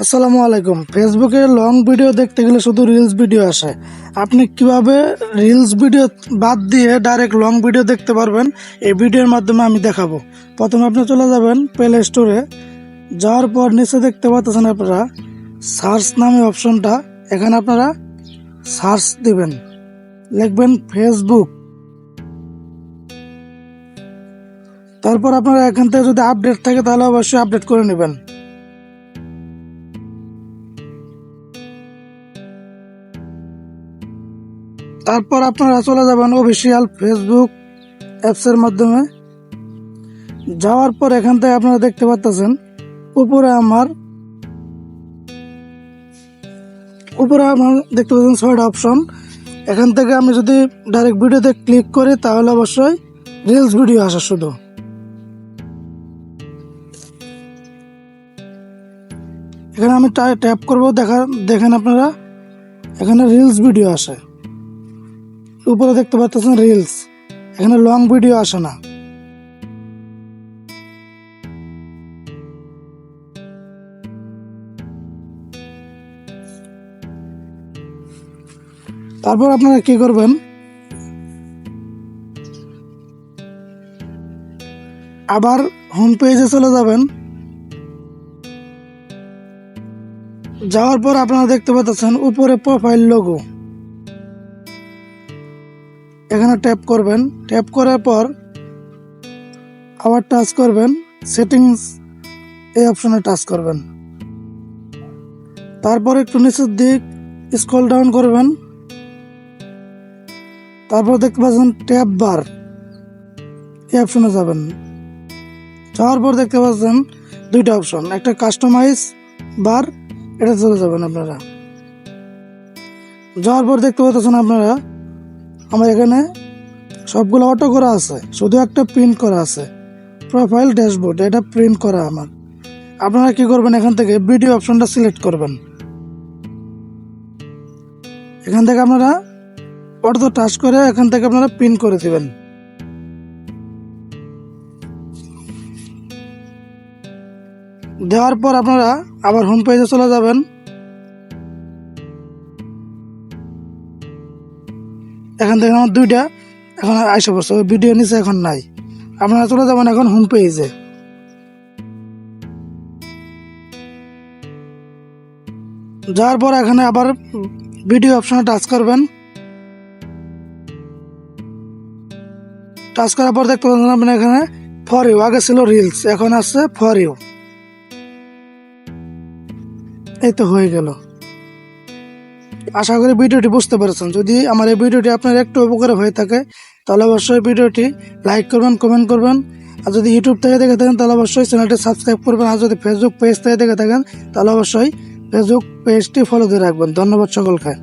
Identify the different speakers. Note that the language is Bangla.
Speaker 1: আসসালামু আলাইকুম। ফেসবুকে লং ভিডিও দেখতে গেলে শুধু রিলস ভিডিও আসে। আপনি কিভাবে রিলস ভিডিও বাদ দিয়ে ডাইরেক্ট লং ভিডিও দেখতে পারবেন এই ভিডিওর মাধ্যমে আমি দেখাবো। প্রথমে আপনি চলে যাবেন প্লে স্টোরে, যাওয়ার পর নিচে দেখতে পাচ্ছেন আপনারা সার্চ নামে অপশনটা, এখানে আপনারা সার্চ দিবেন, লিখবেন ফেসবুক। তারপর আপনারা এখান থেকে যদি আপডেট থাকে তাহলে অবশ্যই আপডেট করে নেবেন। তারপর আপনারা চলে যাবেন অফিসিয়াল ফেসবুক অ্যাপসের মাধ্যমে। যাওয়ার পর এখান থেকে আপনারা দেখতে পাচ্ছেন উপরে আমার দেখতে পাচ্ছেন 6টা অপশন। এখান থেকে আমি যদি ডাইরেক্ট ভিডিওতে ক্লিক করি তাহলে অবশ্যই রিলস ভিডিও আসে শুধু। এখানে আমি ট্যাপ করবো, দেখেন আপনারা এখানে রিলস ভিডিও আসে। উপরে দেখতে পাচ্ছেন রিলস, এখানে লং ভিডিও আসে না। তারপর আপনারা কি করবেন, আবার হোম পেজে চলে যাবেন। যাওয়ার পর আপনারা দেখতে পাচ্ছেন উপরে প্রোফাইল লোগো, এখানে ট্যাপ করবেন। ট্যাপ করার পর আবার টাচ করবেন সেটিংস, এই অপশনে টাচ করবেন। তারপর একটু নিচের দিক স্ক্রল ডাউন করবেন। তারপর দেখতে পাচ্ছেন ট্যাব বার, এই অপশনে যাবেন। যাওয়ার পর দেখতে পাচ্ছেন 2টা অপশন, একটা কাস্টমাইজ বার, এটা চলে যাবেন আপনারা। যাওয়ার পর দেখতে পাচ্ছেন আপনারা আমার এখানে সবগুলো অটো করা আছে, শুধু একটা প্রিন্ট করা আছে প্রোফাইল ড্যাশবোর্ড, এটা প্রিন্ট করা আমার। আপনারা কি করবেন, এখান থেকে ভিডিও অপশনটা সিলেক্ট করবেন। এখান থেকে আপনারা অটো টাচ করে এখান থেকে আপনারা প্রিন্ট করে দিবেন। দেওয়ার পর আপনারা আবার হোম পেজে চলে যাবেন। এখান থেকে আমার 2টা এখন আইসা পড়ছে, ওই ভিডিও নিচে এখন নাই। আপনারা চলে যাবেন এখন হোম পেজে। যাওয়ার পর এখানে আবার ভিডিও অপশনে টাচ করবেন। টাচ করার পর দেখতে পাচ্ছেন আপনি এখানে ফর ইউ, আগে ছিল রিলস, এখন আসছে ফর ইউ। এই তো হয়ে গেল। আশা করি ভিডিওটি বুঝতে পেরেছেন। যদি আমার এই ভিডিওটি আপনার একটু উপকার হয়ে থাকে তাহলে অবশ্যই ভিডিওটি লাইক করবেন, কমেন্ট করবেন। আর যদি ইউটিউব থেকে দেখে থাকেন তাহলে অবশ্যই চ্যানেলটি সাবস্ক্রাইব করবেন। আর যদি ফেসবুক পেজ থেকে দেখে থাকেন তাহলে অবশ্যই ফেসবুক পেজটি ফলো দিয়ে রাখবেন। ধন্যবাদ সকলকে।